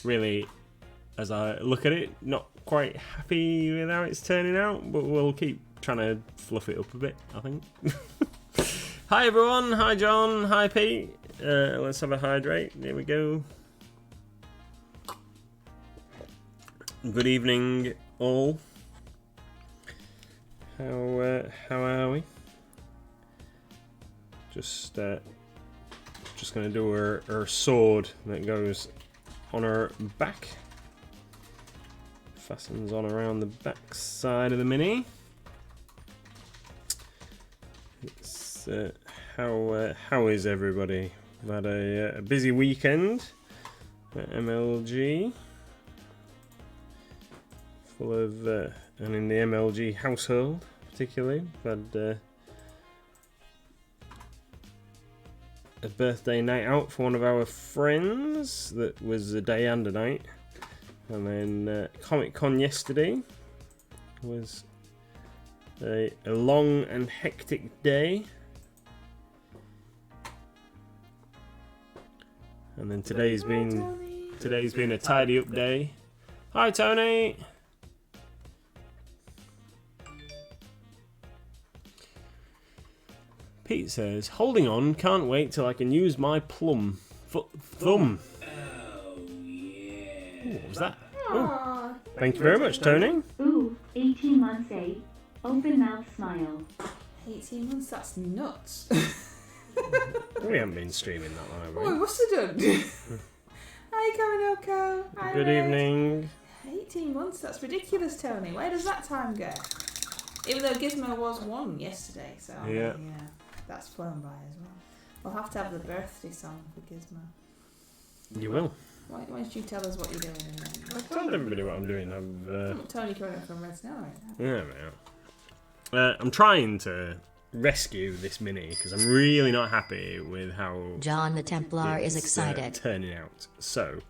really, as I look at it, not quite happy with how it's turning out, but we'll keep trying to fluff it up a bit, I think. Hi everyone, hi John, hi Pete. Let's have a hydrate. There we go. Good evening, all. How are we? Just gonna do her sword that goes on her back. Fastens on around the back side of the mini. It's how is everybody? We've had a busy weekend at MLG. Full of, and in the MLG household particularly, we've had a birthday night out for one of our friends that was a day and a night. And then Comic Con yesterday was a long and hectic day. And then today's been a tidy up day. Hi Tony! Pete says, holding on, can't wait till I can use my thumb. Oh, yeah. Ooh, what was that? Ooh. Thank you very much, Tony. Ooh, 18 months, eh? Open mouth smile. 18 months, that's nuts. We haven't been streaming that long, have we? Oh, we must have done. Hi, Karinoko. Hi, Good Ray. evening. 18 months, that's ridiculous, Tony. Where does that time go? Even though Gizmo was 1 yesterday, so yeah. That's flown by as well. We'll have to have the birthday song for Gizmo. You will. Why don't you tell us what you're doing? I've told everybody what I'm doing. Tony Karinoko from Red Snow right now. Yeah, man. I'm trying to rescue this mini because I'm really not happy with how John the Templar is excited. Turning out. So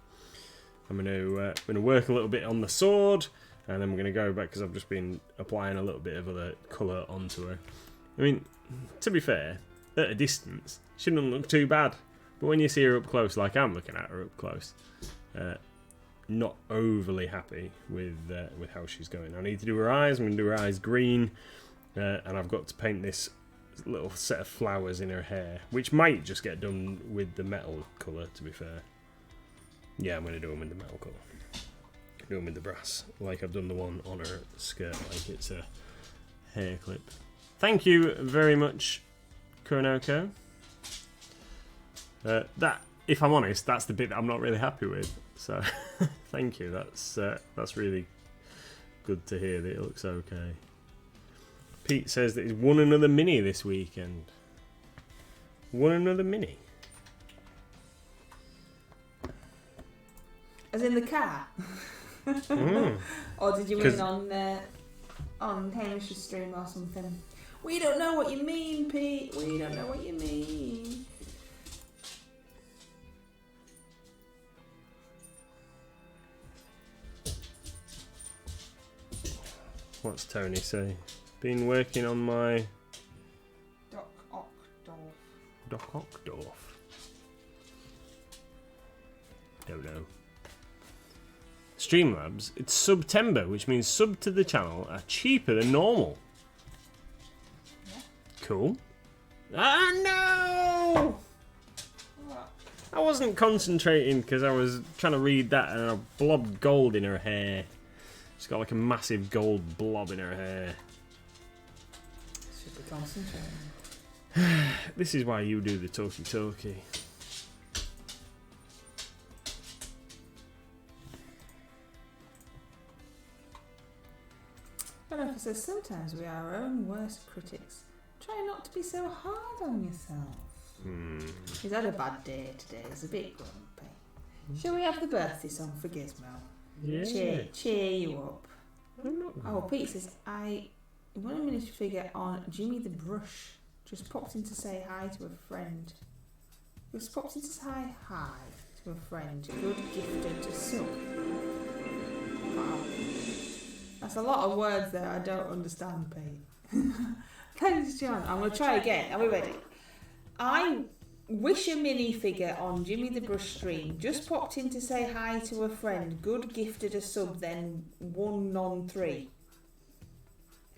I'm gonna work a little bit on the sword, and then we're gonna go back because I've just been applying a little bit of other colour onto her. I mean, to be fair, at a distance, she doesn't look too bad. But when you see her up close, like I'm looking at her up close, not overly happy with how she's going. I need to do her eyes. I'm going to do her eyes green, and I've got to paint this little set of flowers in her hair, which might just get done with the metal colour, to be fair. Yeah, I'm going to do them with the metal colour. Do them with the brass, like I've done the one on her skirt, like it's a hair clip. Thank you very much, Kuronoko. That, if I'm honest, that's the bit that I'm not really happy with. So, thank you. That's really good to hear that it looks okay. Pete says that he's won another mini this weekend. Won another mini. As in the car? Or did you win on Hamish's stream or something? We don't know what you mean, Pete. We don't know what you mean. What's Tony say? Been working on my Doc Ockdorf. Doc Ockdorf. Don't know. Streamlabs, it's September, which means sub to the channel are cheaper than normal. Yeah. Cool. Ah, no! What? I wasn't concentrating because I was trying to read that and I blobbed gold in her hair. She's got like a massive gold blob in her hair. Should be concentrating. This is why you do the talkie-talkie. But says sometimes we are our own worst critics. Try not to be so hard on yourself. He's had a bad day today. He's a bit grumpy. Shall we have the birthday song for Gizmo? Yeah. Cheer you up. I'm not... Oh, Pete says, I want a minute figure on Jimmy the Brush. Just popped in to say hi to a friend. Just popped in to say hi to a friend. Good gifted to sub. Wow. That's a lot of words there I don't understand, Pete. Thanks, John. I'm going to try again. Are we ready? I Wish a minifigure on Jimmy the Brush stream. Just popped in to say hi to a friend. Good gifted a sub, then 1 non 3.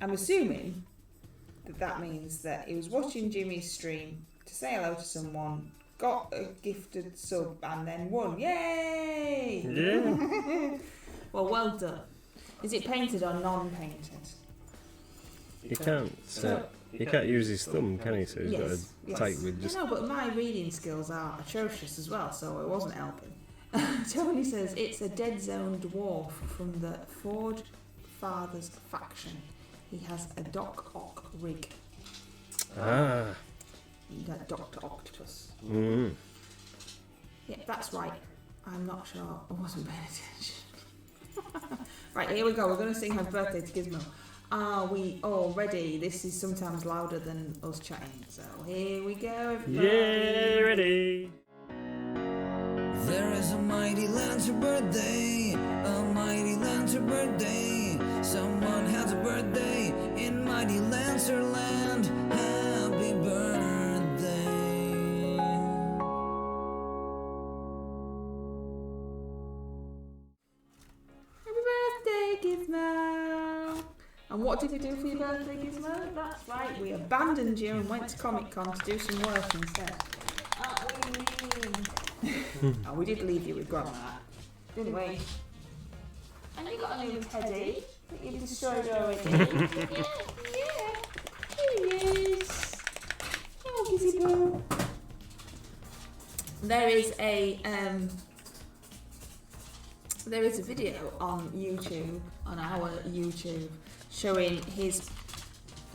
I'm assuming that means that he was watching Jimmy's stream to say hello to someone, got a gifted sub, and then won. Yay! Yeah. Well done. Is it painted or non-painted? You can't use his thumb, can he? So he's got to type with just. No, but my reading skills are atrocious as well, so it wasn't helping. Tony says it's a dead zone dwarf from the Ford Fathers faction. He has a Doc Ock rig. Ah. You got Dr. Octopus. Mm. Yeah, that's right. I'm not sure. I wasn't paying attention. Right, here we go. We're going to sing Happy Birthday to Gizmo. Are we all ready? This is sometimes louder than us chatting. So here we go, everybody. Yeah, ready. There is a mighty Lancer birthday, a mighty Lancer birthday. Someone has a birthday in mighty Lancer land. Happy birthday. Happy birthday, Gizmo! And what did you do for your birthday, Gizmo? That's right, we abandoned you and went to Comic Con to do some work instead. Oh, we did leave you with Grandma, didn't we? And you got a new teddy that you've destroyed already. yeah. Here he is. Oh, Gizzy Boo. There is a video on YouTube, on our YouTube, showing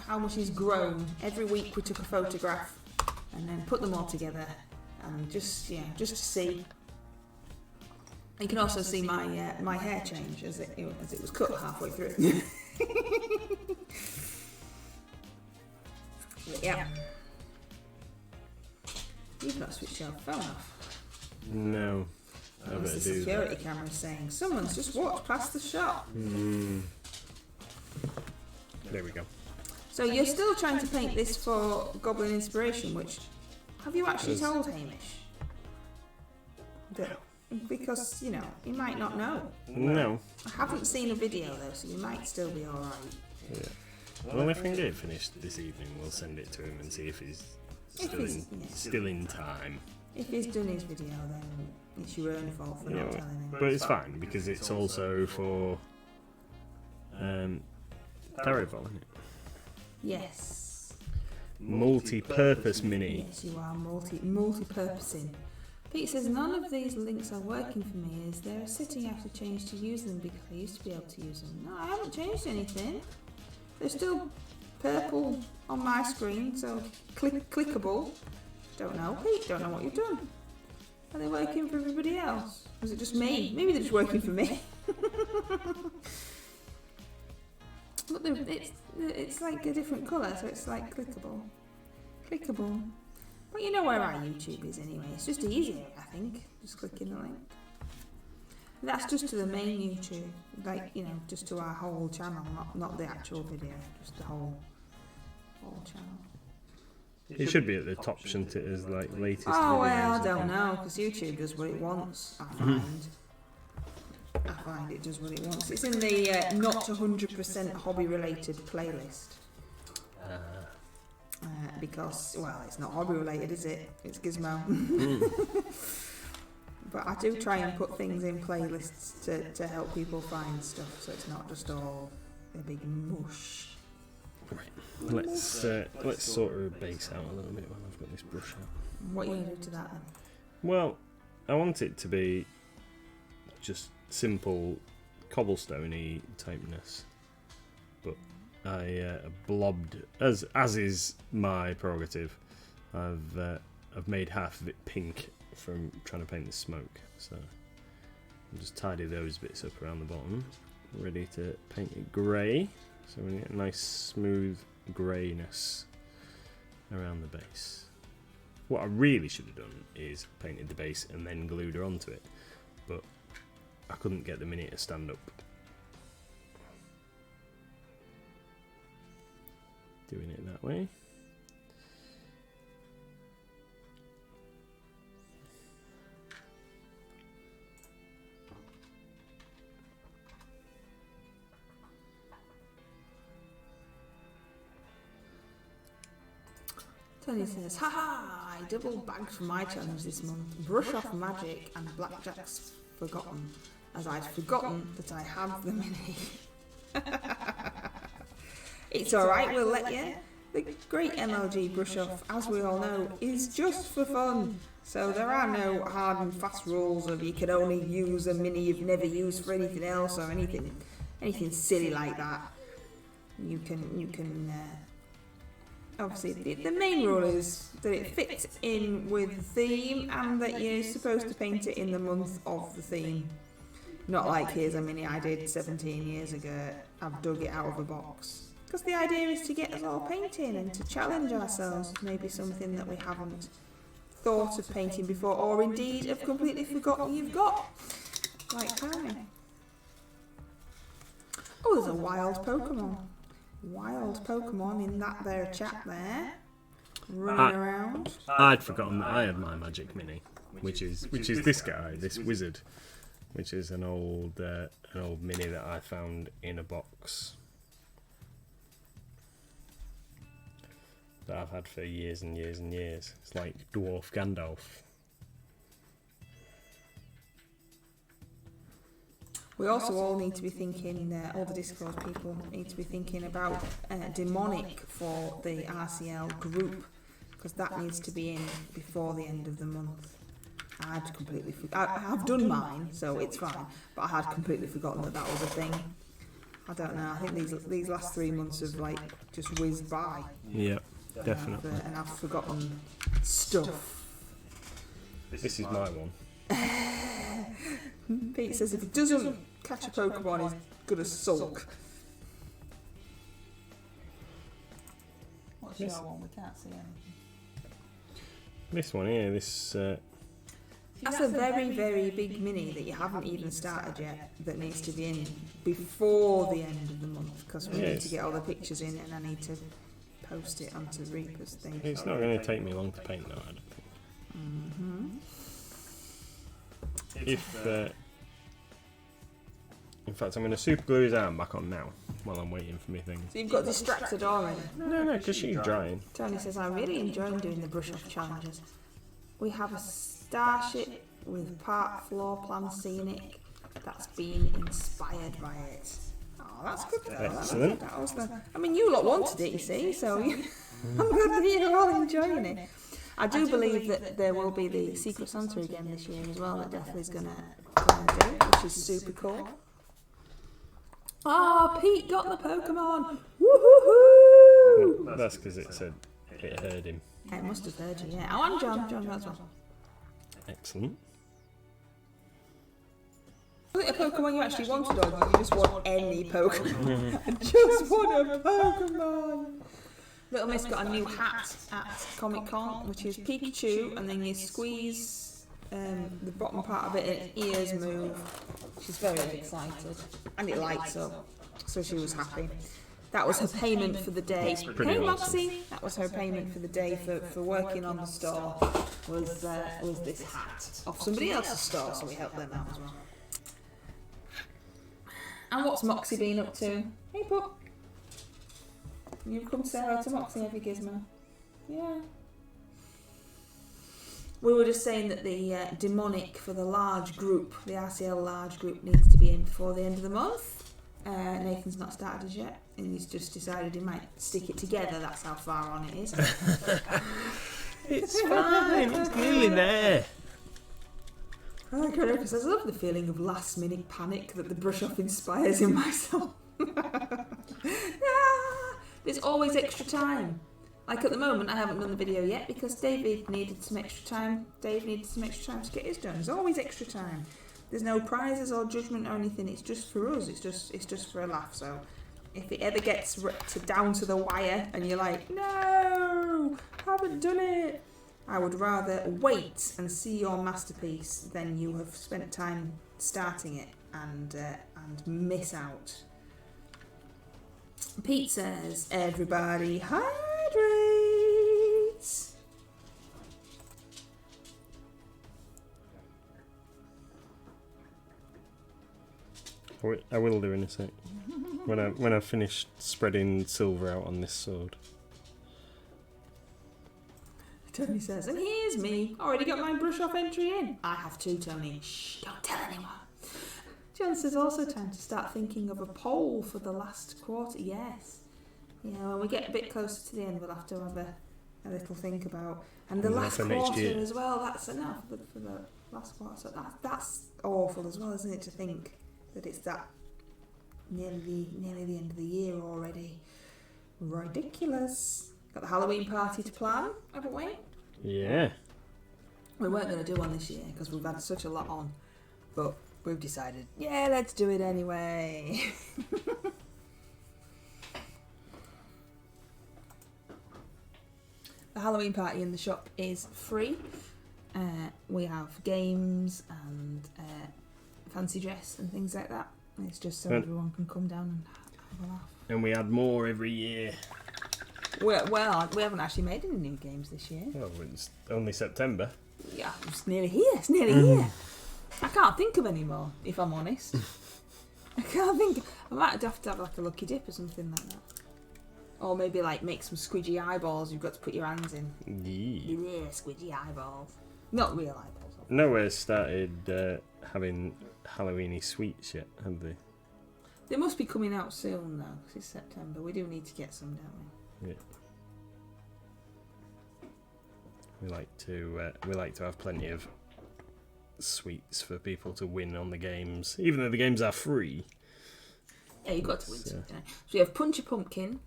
how much he's grown. Every week we took a photograph and then put them all together, and just to see. You can also see my hair change as it was cut halfway through. Yeah. You've not switched your phone off. No. I It's better the do security camera saying someone's just walked past the shop. that. There we go. So you're still trying to paint this for Goblin Inspiration, which have you actually told Hamish? Because, he might not know. No. I haven't seen a video though, so you might still be alright. Yeah. Well, if we can get it finished this evening, we'll send it to him and see if he's still in time. If he's done his video, then it's your own fault for not telling him. But it's fine because it's also for Terrible, isn't it? Yes. Multi-purpose mini. Yes, you are multi-purposing. Pete says, none of these links are working for me. Is there a setting I have to change to use them because I used to be able to use them? No, I haven't changed anything. They're still purple on my screen, so clickable. Don't know, Pete, don't know what you've done. Are they working for everybody else? Was it just me? Maybe they're just working for me. Look, it's like a different colour, so it's like clickable. But you know where our YouTube is anyway. It's just easier, I think, just clicking the link. That's just to the main YouTube, just to our whole channel, not the actual video, just the whole channel. It should be at the top, shouldn't it, as latest videos? Oh well, I don't know, because YouTube does what it wants, I find. I find it does what it wants. It's in the not 100% hobby-related playlist. Because, well, it's not hobby-related, is it? It's Gizmo. But I do try and put things in playlists to help people find stuff, so it's not just all a big mush. Right. Let's sort of base out a little bit when I've got this brush out. What are you going to do to that then? Well, I want it to be just simple cobblestone-y typeness, but I blobbed, as is my prerogative. I've made half of it pink from trying to paint the smoke, so I'll just tidy those bits up around the bottom, ready to paint it grey, so we get a nice smooth greyness around the base. What I really should have done is painted the base and then glued her onto it, but I couldn't get the mini to stand up. Doing it that way. Tony says, haha, I double bagged for my challenge this month. Brush off magic and blackjack's forgotten, as I'd forgotten that I have the mini. It's alright, we'll let you. The great MLG brush off, as we all know, is just for fun. So there are no hard and fast rules of you can only use a mini you've never used for anything else or anything silly like that. You can obviously the main rule is that it fits in with the theme and that you're supposed to paint it in the month of the theme. Not like here's a mini I did 17 years ago, I've dug it out of a box. Because the idea is to get us all painting and to challenge ourselves, maybe something that we haven't thought of painting before, or indeed have completely forgotten you've got. Like timing. Oh, there's a wild Pokemon. Wild Pokemon in that there chat there. Running around. I'd forgotten that I had my magic mini, which is this guy, this wizard, which is an old mini that I found in a box that I've had for years and years and years. It's like Dwarf Gandalf. We also all need to be thinking, all the Discord people need to be thinking about demonic for the RCL group, because that needs to be in before the end of the month. I've done mine, so it's fine, but I had completely forgotten that was a thing. I don't know, I think these last 3 months have like just whizzed by. Yeah, definitely. And I've forgotten stuff. This is my one. Pete says if he doesn't catch a Pokemon, he's gonna sulk. What's your one? We can't see anything. This one here, this... That's a very, very big mini that you haven't even started yet that needs to be in before the end of the month, because we need to get all the pictures in and I need to post it onto Reaper's thing. It's not going to take me long to paint though, I don't think. In fact, I'm going to super glue his arm back on now while I'm waiting for me thing. So you've got distracted already? No, because she's drying. Tony says, I really enjoy doing the brush off challenges. We have a starship with part floor plan scenic that's been inspired by it. Oh, that's good though. Excellent. That was I mean, you lot wanted it, you see, so I'm glad that you're all enjoying it. I do believe that there will be the Secret Santa again this year as well that Deathly's gonna do, which is super cool. Ah, Pete got the Pokemon! Woohoo! That's because it said it heard him. It must have heard you, yeah. Oh, and John as well. Excellent. Was it a Pokemon you actually wanted, or did you just want any Pokemon? I just want a Pokemon! Little Miss got a new hat at Comic Con, which is Pikachu, and then you squeeze the bottom part of it and ears move. She's very excited, and it lights up, so she was happy. That was her payment for the day. Pretty Hey, awesome. Moxie! That was her payment for the day for working on the store. Was this hat off somebody else's store, so we helped them out as well. And what's Moxie been up to? Hey, Pup. You've come to say hello to Moxie, have you, Gizmo? Yeah. We were just saying that the demonic for the large group, the RCL large group, needs to be in before the end of the month. Nathan's not started as yet, and he's just decided he might stick it together. That's how far on it is. It's fine, it's nearly there. I can't know, because I love the feeling of last minute panic that the brush off inspires in myself. There's always extra time. Like at the moment, I haven't done the video yet because Dave needed some extra time to get his done. There's always extra time. There's no prizes or judgment or anything. It's just for us. It's just for a laugh. So if it ever gets down to the wire and you're like, no, haven't done it, I would rather wait and see your masterpiece than you have spent time starting it and miss out. Pete says, everybody hydrates. I will do in a sec. When I've finished spreading silver out on this sword. Tony says, and here's me. Already got my brush off entry in. I have too, Tony. Shh, don't tell anyone. John says also time to start thinking of a poll for the last quarter. Yes. Yeah, when we get a bit closer to the end, we'll have to have a little think about. And the last quarter as well, that's enough for the last quarter. So that's awful as well, isn't it, to think that it's that nearly the end of the year already. Ridiculous. Got the Halloween party to plan, haven't we? Yeah. We weren't going to do one this year because we've had such a lot on. But we've decided, yeah, let's do it anyway. The Halloween party in the shop is free. We have games and fancy dress and things like that. It's just so everyone can come down and have a laugh. And we add more every year. Well, we haven't actually made any new games this year. Oh, it's only September. Yeah, it's nearly here. It's nearly here. I can't think of any more, if I'm honest. I can't think. I might have to have like a lucky dip or something like that. Or maybe like make some squidgy eyeballs you've got to put your hands in. Yeah, squidgy eyeballs. Not real eyeballs. Nowhere's started having Halloweeny sweets yet, have they? They must be coming out soon though, because it's September. We do need to get some, don't we? Yeah. We like to have plenty of sweets for people to win on the games, even though the games are free. Yeah, you've got to win something. So you have Punch a Pumpkin.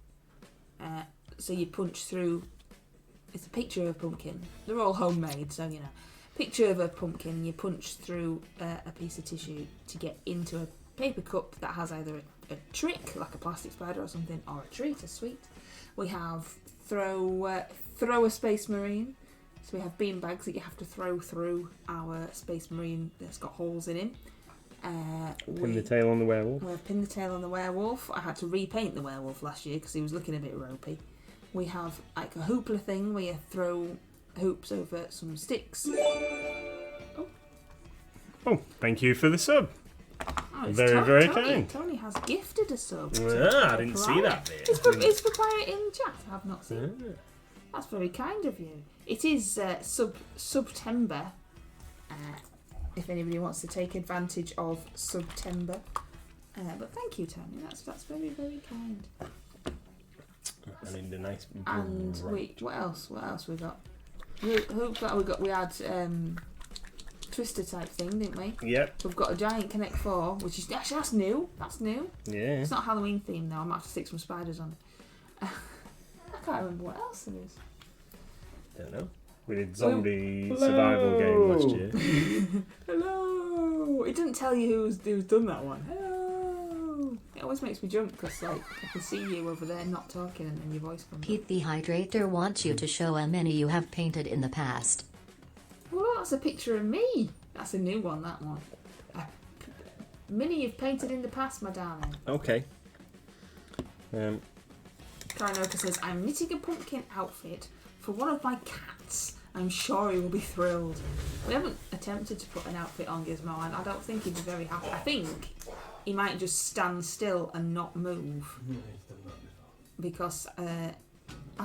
So you punch through. It's a picture of a pumpkin. They're all homemade, so you know. Picture of a pumpkin. You punch through a piece of tissue to get into a paper cup that has either a trick, like a plastic spider or something, or a treat, a sweet. We have throw a space marine. So we have bean bags that you have to throw through our space marine that's got holes in him. Pin the tail on the werewolf. We have pin the tail on the werewolf. I had to repaint the werewolf last year because he was looking a bit ropey. We have like a hoopla thing where you throw hoops over some sticks. Oh, thank you for the sub. Oh, very kind. Tony has gifted a sub. I didn't see that bit. It's prepared in the chat. I have not seen it. That's very kind of you. It is September. If anybody wants to take advantage of September. But thank you, Tony. That's very, very kind. I need a nice. And what else? What else we got? We had Twister type thing, didn't we? Yep. We've got a giant Connect 4, which is actually that's new. That's new. Yeah. It's not Halloween themed though. I might have to stick some spiders on it. I can't remember what else there is. Don't know. We did zombie survival game last year. Hello. It didn't tell you who's done that one. Hello. It always makes me jump because like I can see you over there not talking and then your voice comes. Pete the Hydrator wants you to show a mini you have painted in the past. Well, that's a picture of me. That's a new one. That one. Mini you've painted in the past, my darling. Okay. Karinoka says, I'm knitting a pumpkin outfit for one of my cats. I'm sure he will be thrilled. We haven't attempted to put an outfit on Gizmo, and I don't think he'd be very happy. I think he might just stand still and not move. Because I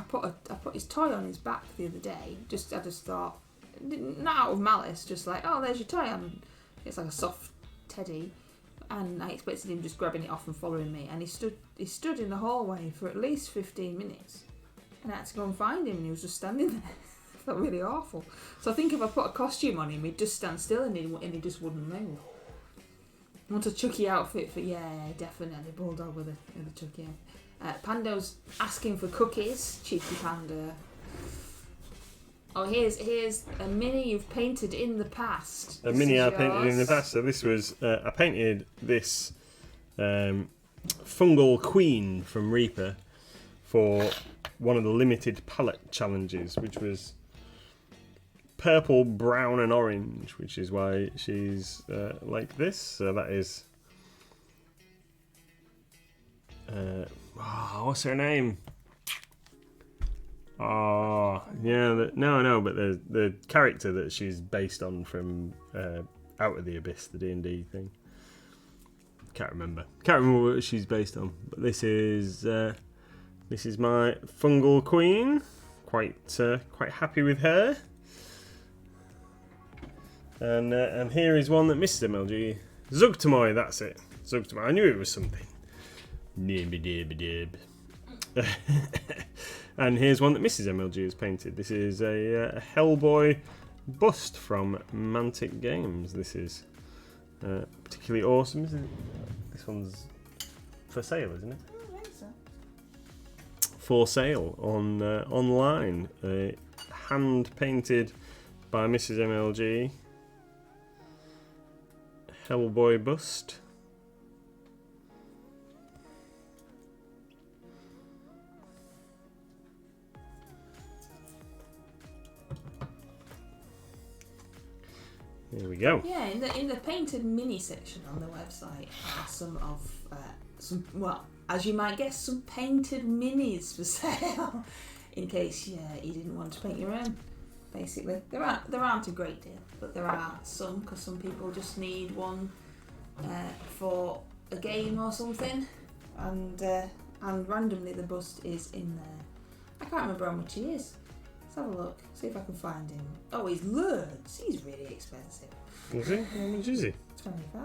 put his toy on his back the other day. I just thought, not out of malice, just like, oh, there's your toy. And it's like a soft teddy. And I expected him just grabbing it off and following me. And he stood in the hallway for at least 15 minutes. And I had to go and find him, and he was just standing there. I felt really awful. So I think if I put a costume on him, he'd just stand still and he just wouldn't move. I want a Chucky outfit for, yeah, definitely. Bulldog with a Chucky. Pando's asking for cookies. Cheeky Panda. Oh, here's a mini you've painted in the past. A mini I painted in the past. So this was, I painted this fungal queen from Reaper for one of the limited palette challenges, which was purple, brown and orange, which is why she's like this. So that is what's her name? Oh yeah, no, but the character that she's based on from Out of the Abyss, the D&D thing. Can't remember what she's based on, but this is my fungal queen quite happy with her. And here is one that Mrs. MLG, Zugtamoy, that's it. Zugtamoy. I knew it was something. And here's one that Mrs. MLG has painted. This is a Hellboy bust from Mantic Games. This is particularly awesome, isn't it? This one's for sale, isn't it? I think so. For sale on online. Hand painted by Mrs. MLG. Hellboy bust. Here we go. Yeah, in the painted mini section on the website are some as you might guess, some painted minis for sale. In case you didn't want to paint your own. Basically, there aren't a great deal, but there are some because some people just need one for a game or something, and randomly the bust is in there. I can't remember how much he is. Let's have a look, see if I can find him. Oh, he's loads. He's really expensive. Is he? How much is he? 25.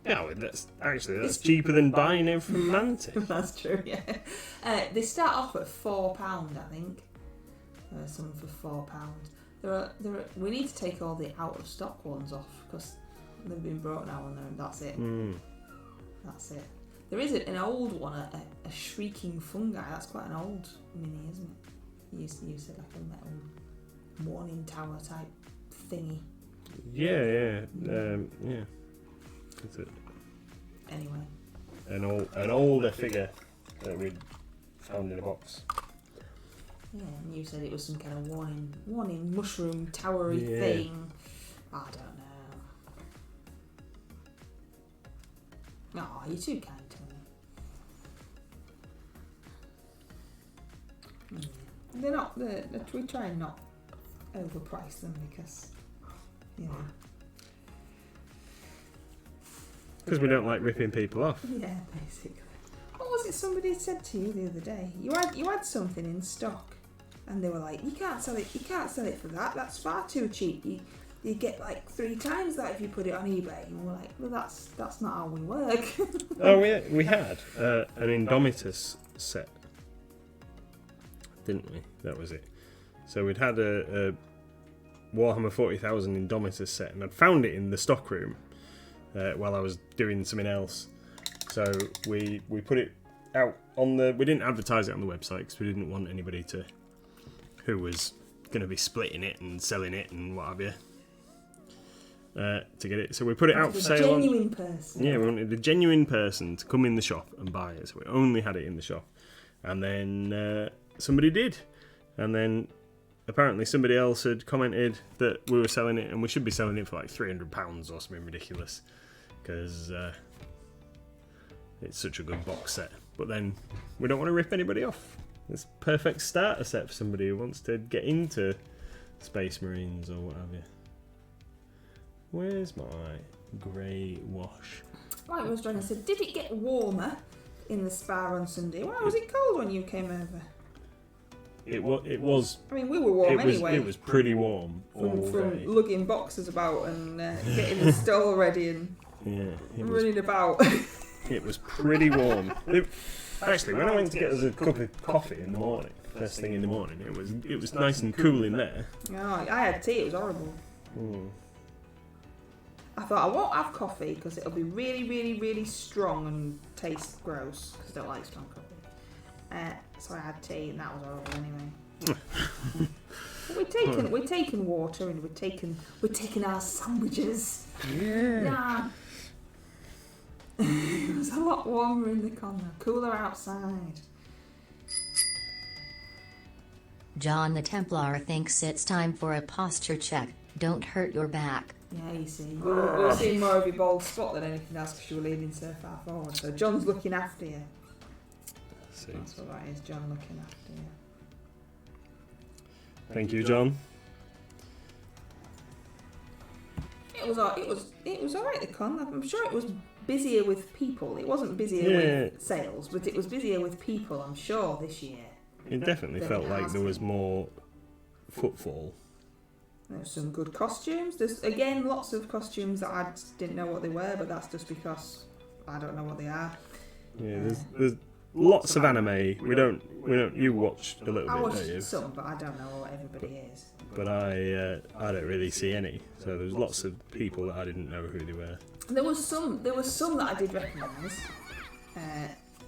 Yeah, well, that's cheaper than buying it from Mantic. That's true. Yeah. They start off at £4, I think. Some for £4. We need to take all the out of stock ones off because they've been brought now and then. That's it. That's it. There is an old one, a shrieking fungi. That's quite an old mini, isn't it? You said like a metal warning tower type thingy. Yeah. That's it. Anyway. An older figure that we found in a box. Yeah, and you said it was some kind of warning mushroom towery thing. I don't know. Oh, you're too kind to me. They're not. We try and not overprice them because, Because we don't like ripping people off. Yeah, basically. What was it somebody said to you the other day? You had something in stock, and they were like, "You can't sell it. You can't sell it for that. That's far too cheap. You get like 3 times that if you put it on eBay." And we're like, "Well, that's not how we work." Oh, yeah, we had an Indomitus set, didn't we? That was it. So we'd had a Warhammer 40,000 Indomitus set, and I'd found it in the stock room while I was doing something else. So we put it out on the. We didn't advertise it on the website because we didn't want anybody who was going to be splitting it and selling it and what have you to get it. So we put it out for sale. A genuine person. Yeah, we wanted a genuine person to come in the shop and buy it. So we only had it in the shop, and then somebody did, and then apparently somebody else had commented that we were selling it and we should be selling it for like £300 or something ridiculous because it's such a good box set. But then we don't want to rip anybody off. It's a perfect starter set for somebody who wants to get into Space Marines or what have you. Where's my grey wash? Right, was trying to say, did it get warmer in the spa on Sunday? Why was it cold when you came over? It was. I mean, we were warm anyway. It was pretty warm from lugging boxes about and getting the stall ready and running about. It was pretty warm. Actually, when I went to get us a cup of coffee in the morning, first thing in the morning, it was nice and cool in there. Oh, I had tea. It was horrible. I thought I won't have coffee because it'll be really, really, really strong and taste gross because I don't like strong coffee. So I had tea and that was horrible anyway. But we're taking water and we're taking our sandwiches. Yeah. It was a lot warmer in the corner, cooler outside. John the Templar thinks it's time for a posture check. Don't hurt your back. Yeah, you see. We're seeing more of your bald spot than anything else because you were leaning so far forward. So John's looking after you. That's what that is, John looking after you. Thank you, John. It was alright, the con. I'm sure it was busier with people. It wasn't busier with sales, but it was busier with people, I'm sure, this year. It definitely felt like there was more footfall. There's some good costumes. There's again lots of costumes that I didn't know what they were, but that's just because I don't know what they are. Yeah, there's lots of anime. We don't. You watched a little I bit, watched don't you? some, but I don't know what everybody is. But I don't really see any. So there's lots of people that I didn't know who they were. There was some that I did recognise.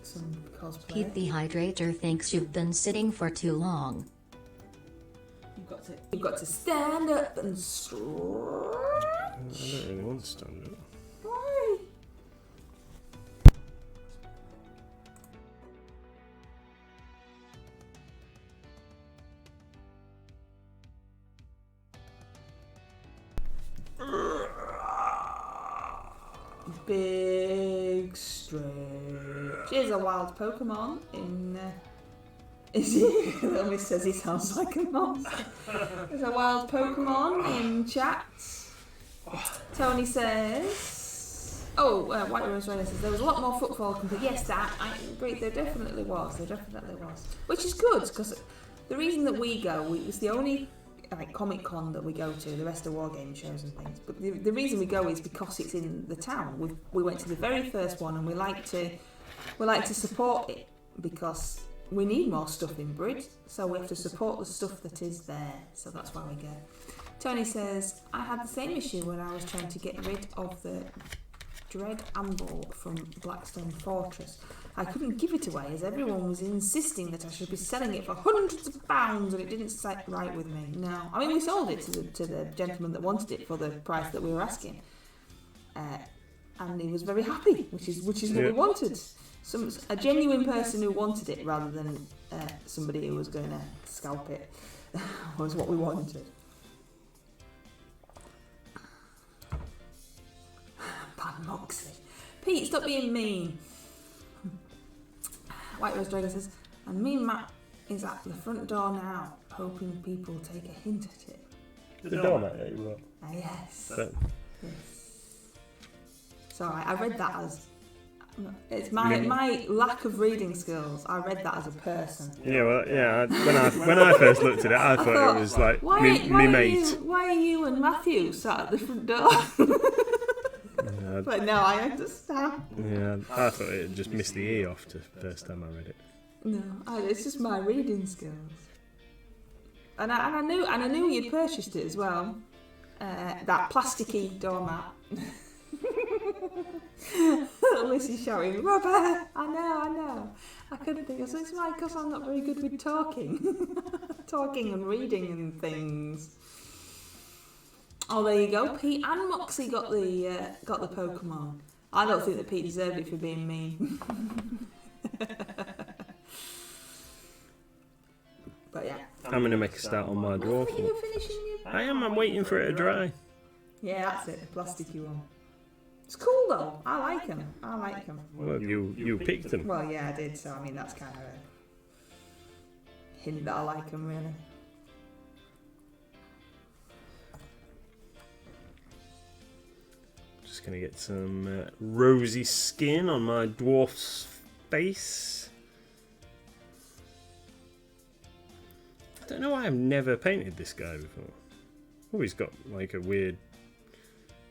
Some cosplay. Pete the Hydrator thinks you've been sitting for too long. You've got to stand up and stretch. I don't really want to stand up. Why? Big stretch. Here's a wild Pokemon in. Little Miss says he sounds like a monster. There's a wild Pokemon in chat. Tony says. Oh, White Rose Rainer says there was a lot more footfall compared. Yes, that I agree. There definitely was. Which is good because the reason that we go, it's the only Comic Con that we go to. The rest are war game shows and things. But the reason we go is because it's in the town. We went to the very first one and we like to support it because we need more stuff in Brid, so we have to support the stuff that is there. So that's why we go. Tony says, I had the same issue when I was trying to get rid of the Dread Amble from Blackstone Fortress. I couldn't give it away as everyone was insisting that I should be selling it for hundreds of pounds and it didn't sit right with me. No, I mean we sold it to the gentleman that wanted it for the price that we were asking. And he was very happy, which is what we wanted. A genuine person who wanted it rather than somebody who was going to scalp it was what we wanted. Pan Moxley. Pete, stop being mean. White Rose Dragon says, and me and Matt is at the front door now, hoping people take a hint at it. The doormat, yeah, you were. Yes. But Yes. Sorry, I read that as. It's my lack of reading skills. I read that as a person. yeah, well, yeah. When I first looked at it, I thought it was like me mate. Why are you and Matthew sat at the front door? But now I understand. Yeah, I thought it had just missed the E off the first time I read it. No, it's just my reading skills. And I knew you'd purchased it as well. That plasticky doormat. Lissy's shouting, Robert! I know. I couldn't think of it. It's like because I'm not very good with talking. Talking and reading and things. Oh, there you go. Pete and Moxie got the Pokemon. I don't think that Pete deserved it for being mean. But yeah. I'm going to make a start on my dwarf. I think you're finishing your... I am. I'm waiting for it to dry. Yeah, that's it. The plasticky one. It's cool though. I like them. Well, you picked them. Well, yeah, I did. So I mean, that's kind of a hint that I like them really. Just going to get some rosy skin on my dwarf's face. I don't know why I've never painted this guy before. Oh, he's got like a weird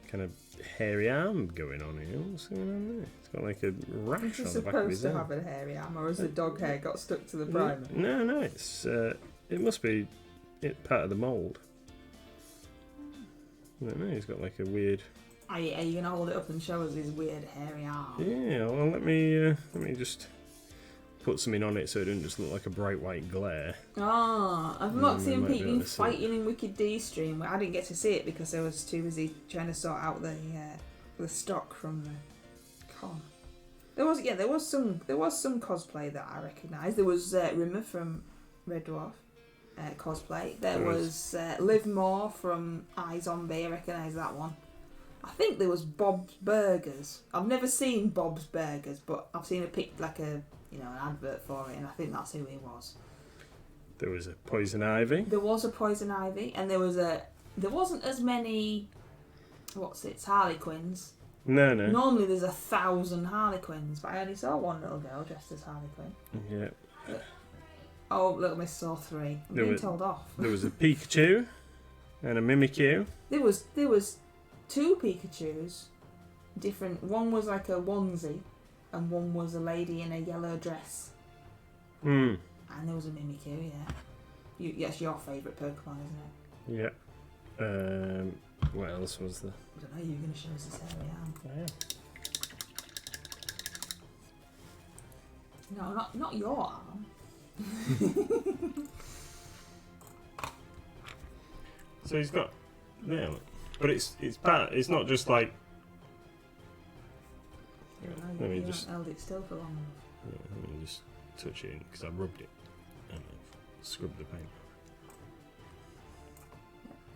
kind of hairy arm going on here. What's going on there? It's got like a rash on the back of his arm. Supposed to have a hairy arm, or has the dog hair got stuck to the primer? No, it's it must be part of the mould. I don't know, he's got like a weird... Are you going to hold it up and show us his weird hairy arm? Yeah, well let me just put something on it so it doesn't just look like a bright white glare. Oh, I've not seen might be Pete able been to see fighting in Wicked D stream. I didn't get to see it because I was too busy trying to sort out the stock from the con. There was some cosplay that I recognised. There was Rimmer from Red Dwarf cosplay. There was Liv Moore from iZombie. I recognise that one. I think there was Bob's Burgers. I've never seen Bob's Burgers, but I've seen an advert for it, and I think that's who he was. There was a Poison Ivy. There was a Poison Ivy, and there wasn't as many. Harley Quinns. No. Normally there's 1,000 Harley Quinns, but I only saw one little girl dressed as Harley Quinn. Yeah. Oh, Little Miss saw 3. I'm being told off. There was a Pikachu and a Mimikyu. There was 2 Pikachus. Different. One was like a onesie, and one was a lady in a yellow dress. Hmm. And there was a Mimikyu, yeah. That's your favourite Pokemon, isn't it? Yeah. What else was there? I don't know, you're going to show us this area. No, not your arm. So he's got, yeah, but it's not just like. No, Let me you just haven't held it still for long enough. let me just touch it because I rubbed it and I've scrubbed the paint.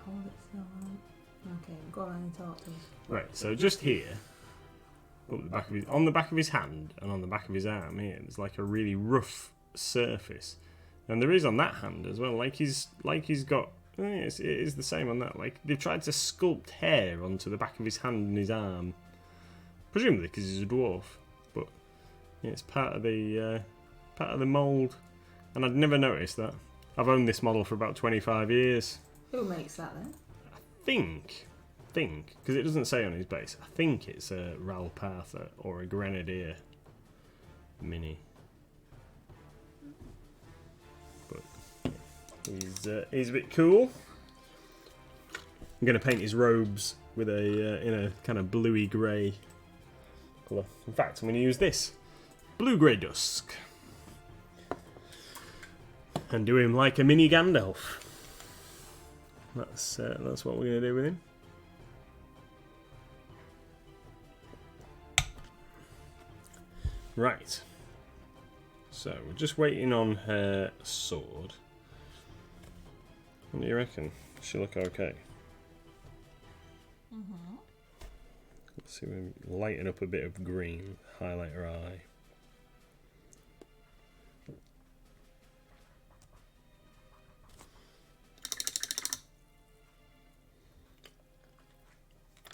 Hold it still. Right. Okay, go on and talk to us. Right, so just here, up the back of on the back of his hand and on the back of his arm here, there's like a really rough surface, and there is on that hand as well. Like he's got. It is the same on that. Like they've tried to sculpt hair onto the back of his hand and his arm, presumably because he's a dwarf. But yeah, it's part of the mould, and I'd never noticed that. I've owned this model for about 25 years. Who makes that then? I think, because it doesn't say on his base. I think it's a Ralpatha or a Grenadier Mini. He's a bit cool. I'm going to paint his robes with in a kind of bluey grey colour. In fact, I'm going to use this blue grey dusk and do him like a mini Gandalf. That's what we're going to do with him. Right. So we're just waiting on her sword. What do you reckon? She'll look okay. Let's see, we lighten up a bit of green, highlight her eye.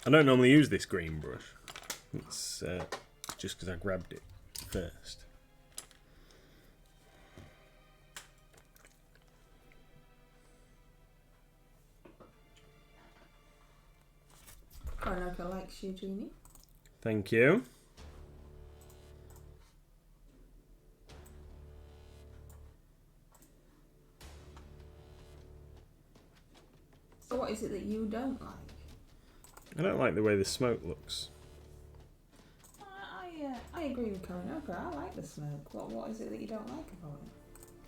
I don't normally use this green brush. It's just because I grabbed it first. Coronado likes you, Genie. Thank you. So what is it that you don't like? I don't like the way the smoke looks. I agree with Coronado. I like the smoke. What is it that you don't like about it?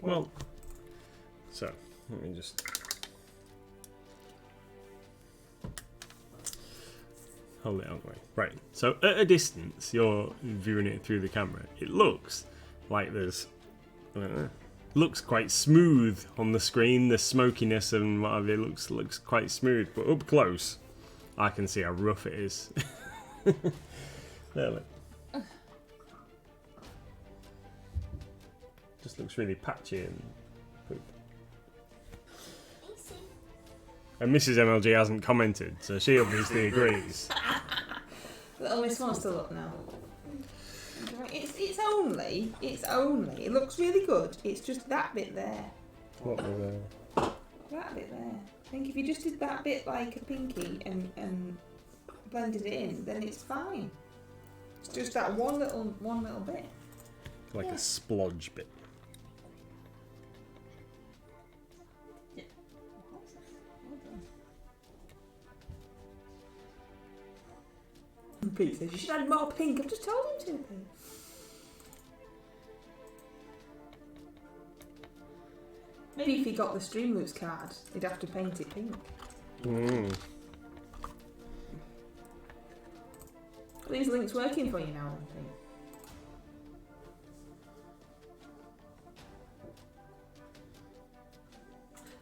Well, so let me just. Hold it out way. Right, so at a distance, you're viewing it through the camera. It looks like there's, looks quite smooth on the screen. The smokiness and whatever, it looks quite smooth. But up close, I can see how rough it is. There, look. Just looks really patchy and poop. And Mrs. MLG hasn't commented, so she obviously agrees. Little Miss wants to look now. It's only. It looks really good. It's just that bit there. What were That bit there. I think if you just did that bit like a pinky and blended it in, then it's fine. It's just that one little bit. like a splodge bit. Pete says, you should add more pink. I've just told him to, Pete. Maybe if he got the Streamloots card, he'd have to paint it pink. Mm. Are these links working for you now, Pete?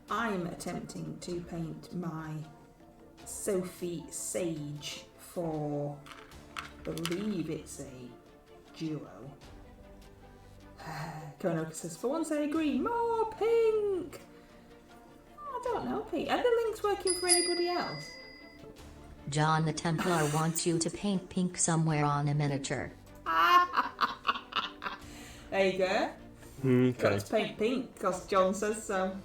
I'm attempting to paint my Sophie Sage for, I believe it's a duo. Konoka says, for once I agree, more pink! I don't know, Pete. Are the links working for anybody else? John the Templar wants you to paint pink somewhere on a miniature. There you go. Okay. Got to paint pink because John says so.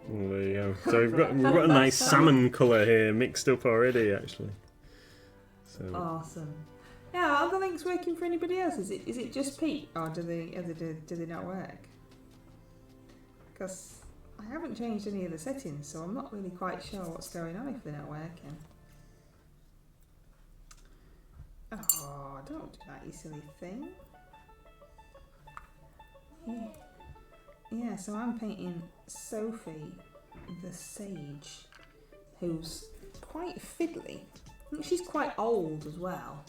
Well, there you go. So we've got a nice salmon colour here mixed up already, actually. So Awesome. Yeah, are the links working for anybody else? Is it just Pete, or do they not work? Because I haven't changed any of the settings, so I'm not really quite sure what's going on if they're not working. Oh, don't do that, you silly thing. Yeah, so I'm painting Sophie the Sage, who's quite fiddly. I think she's quite old as well.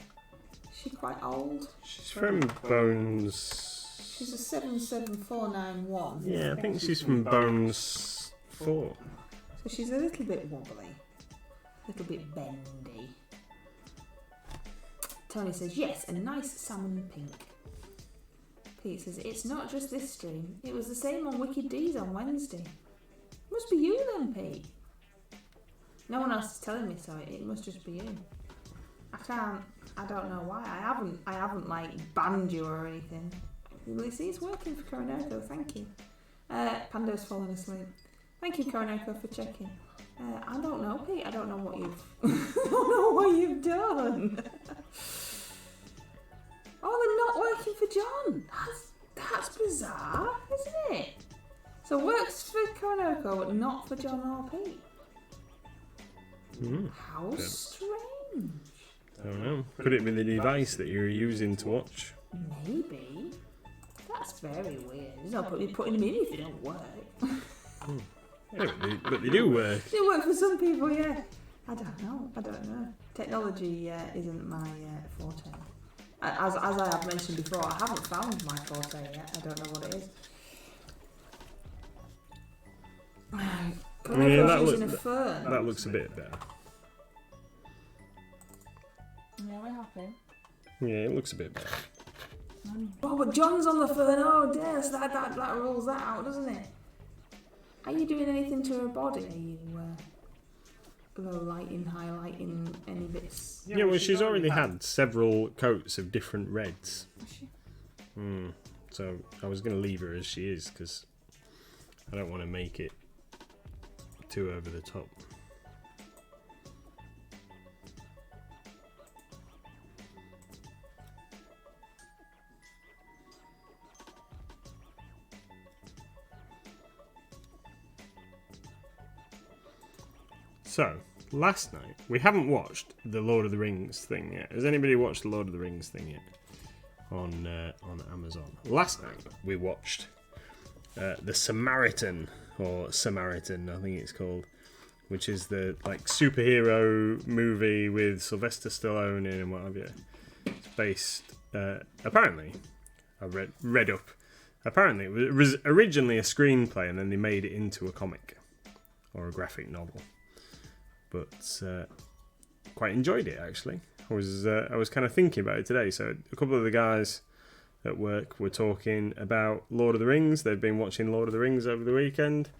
Is she quite old? she's from Bones. She's a 77491. Yeah, I think she's from Bones 4. So she's a little bit wobbly, a little bit bendy. Tony says, yes, a nice salmon pink. Pete says, it's not just this stream. It was the same on Wicked D's on Wednesday. Must be you then, Pete. No one else is telling me so. It must just be you. I don't know why. I haven't like banned you or anything. You see, it's working for Coronado. Thank you. Pando's fallen asleep. Thank you, Coronado, for checking. I don't know, Pete. I don't know what you've. I don't know what you've done. Oh, they're not working for John. That's bizarre, isn't it? So it works for Coronado, but not for John or Pete. How strange. I don't know. Could it be the device that you're using to watch? Maybe. That's very weird. There's no point in putting them in if they don't work. Yeah, but they do work. They work for some people, yeah. I don't know. Technology isn't my forte. As I have mentioned before, I haven't found my forte yet. I don't know what it is. Yeah, that looks a bit better. Yeah, we're happy. Yeah, it looks a bit better. Oh, but John's on the fern. Oh dear, so that rules that out, doesn't it? Are you doing anything to her body? Are you low lighting, highlighting any bits? Yeah, well, she's already had several coats of different reds. Has she? So I was going to leave her as she is because I don't want to make it too over the top. So, last night, we haven't watched the Lord of the Rings thing yet. Has anybody watched the Lord of the Rings thing yet? On Amazon. Last night, we watched The Samaritan, or Samaritan, I think it's called, which is the like superhero movie with Sylvester Stallone in and what have you. It's based, apparently, I read up, apparently it was originally a screenplay and then they made it into a comic, or a graphic novel. But quite enjoyed it actually. I was kind of thinking about it today. So a couple of the guys at work were talking about Lord of the Rings. They've been watching Lord of the Rings over the weekend.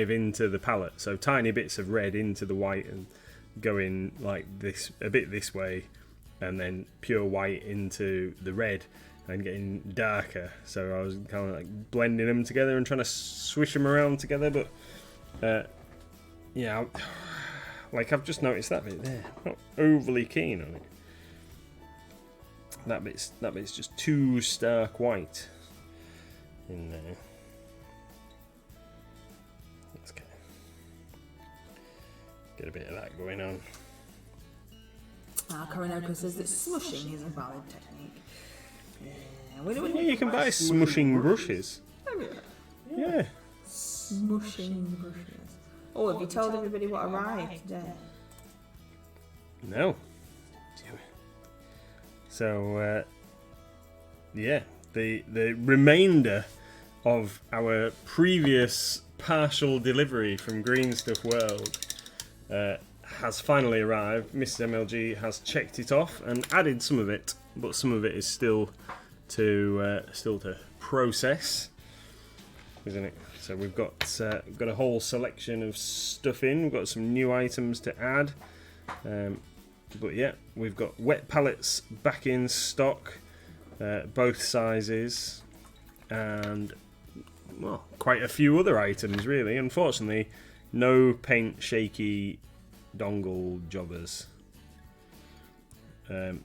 of into the palette. So tiny bits of red into the white and going like this, a bit this way, and then pure white into the red and getting darker. So I was kind of like blending them together and trying to swish them around together. But yeah, like I've just noticed that bit there. Not overly keen on it. That bit's just too stark white in there. Let's get a bit of that going on. Coronado says that smushing is a valid technique. Yeah, you can buy smushing brushes. Yeah. Smushing brushes. Oh, have you told everybody what arrived today? No. So, yeah, the remainder of our previous partial delivery from Green Stuff World has finally arrived. Mrs. MLG has checked it off and added some of it, but some of it is still to process, isn't it? So we've got a whole selection of stuff in. We've got some new items to add. But yeah, we've got wet pallets back in stock, both sizes, and well, quite a few other items really. Unfortunately, no paint shaky dongle jobbers. And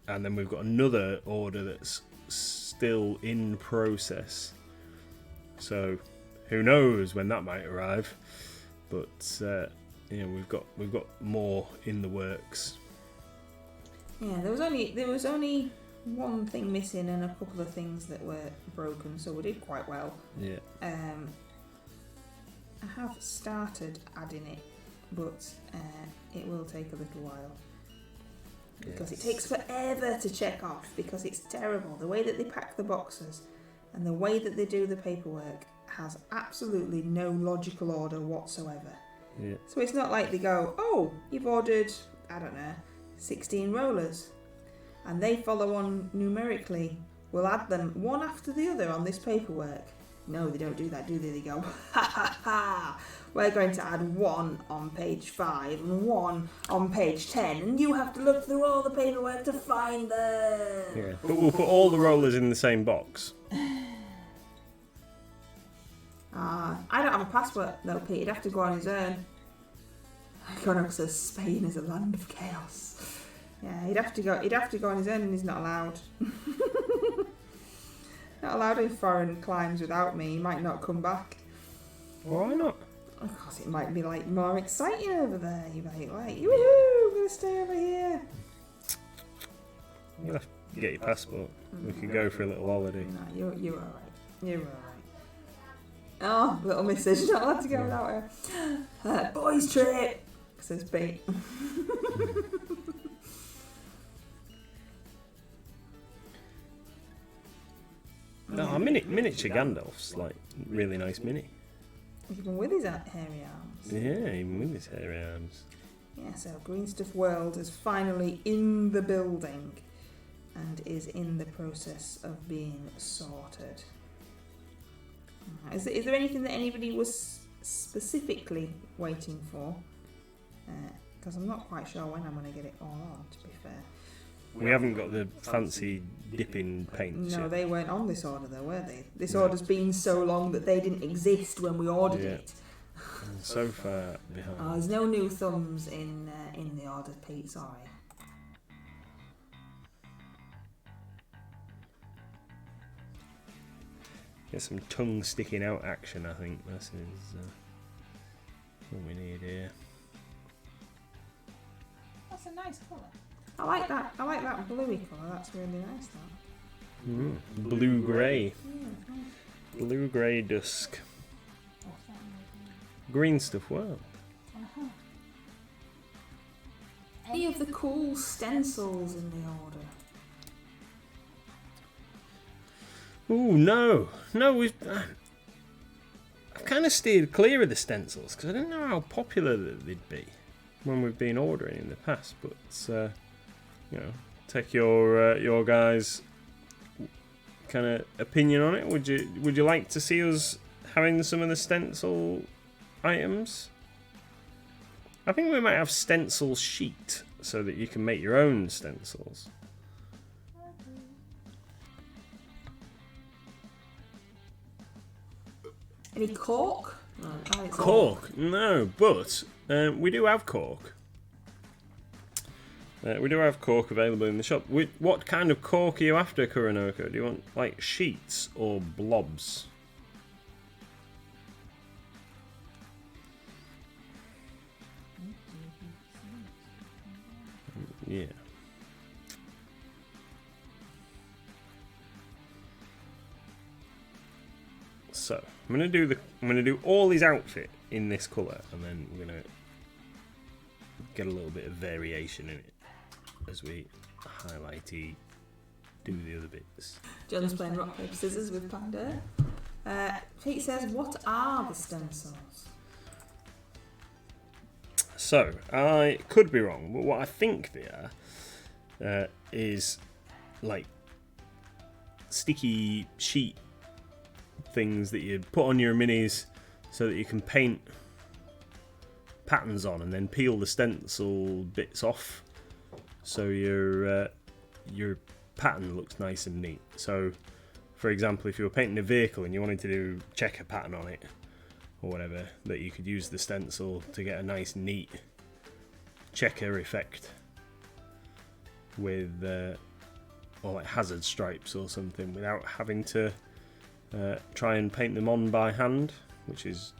then we've got another order that's still in process. So who knows when that might arrive? But you know, we've got more in the works. Yeah, there was only one thing missing and a couple of things that were broken, so we did quite well. Yeah. I have started adding it, but it will take a little while. Because it takes forever to check off, because it's terrible. The way that they pack the boxes and the way that they do the paperwork has absolutely no logical order whatsoever. Yeah. So it's not like they go, oh, you've ordered, I don't know, 16 rollers, and they follow on numerically. We'll add them one after the other on this paperwork. No, they don't do that, do they? They go, ha ha ha, we're going to add one on page 5 and one on page 10, and you have to look through all the paperwork to find them. Yeah, but we'll put all the rollers in the same box. I don't have a passport though, Pete. He'd have to go on his own. Conor says Spain is a land of chaos. Yeah, he'd have to go on his own, and he's not allowed. Not allowed in foreign climes without me. He might not come back. Why not? Of course, it might be like more exciting over there. You might like, woohoo, I'm gonna stay over here. You'll have to get your passport. We could go for a little holiday. No, you're alright. You're alright. Oh, little missus, you're not allowed to go without her. Boys trip, says Pete. No, miniature Gandalf's like really nice mini. Even with his hairy arms. Yeah, even with his hairy arms. Yeah, so Green Stuff World is finally in the building and is in the process of being sorted. Is there anything that anybody was specifically waiting for? Because I'm not quite sure when I'm going to get it all on, to be fair. We haven't got the fancy dipping paints No, yet. they weren't on this order though, were they? This order's been so long that they didn't exist when we ordered it. So far behind. Oh, there's no new thumbs in the order, Pete, sorry. Get some tongue sticking out action, I think. This is what we need here. That's a nice colour. I like that bluey colour, that's really nice that. Blue grey. Blue grey dusk. Green Stuff World. Any of the cool stencils in the order? Ooh, no, we've. I've kind of steered clear of the stencils because I didn't know how popular they'd be when we've been ordering in the past. But you know, take your guys' kind of opinion on it. Would you like to see us having some of the stencil items. I think we might have stencil sheet so that you can make your own stencils. Any cork? No, it's Cork? No, but we do have cork. We do have cork available in the shop. What kind of cork are you after, Kuronoko? Do you want like sheets or blobs? Yeah. So I'm gonna do all his outfit in this colour, and then we're gonna get a little bit of variation in it as we highlighty do the other bits. John's playing rock, paper, scissors with Panda. Pete says, what are the stencils? So I could be wrong, but what I think they are is like sticky sheet things that you put on your minis so that you can paint patterns on and then peel the stencil bits off so your pattern looks nice and neat. So for example, if you were painting a vehicle and you wanted to do checker pattern on it or whatever, that you could use the stencil to get a nice neat checker effect with or like hazard stripes or something without having to try and paint them on by hand, which is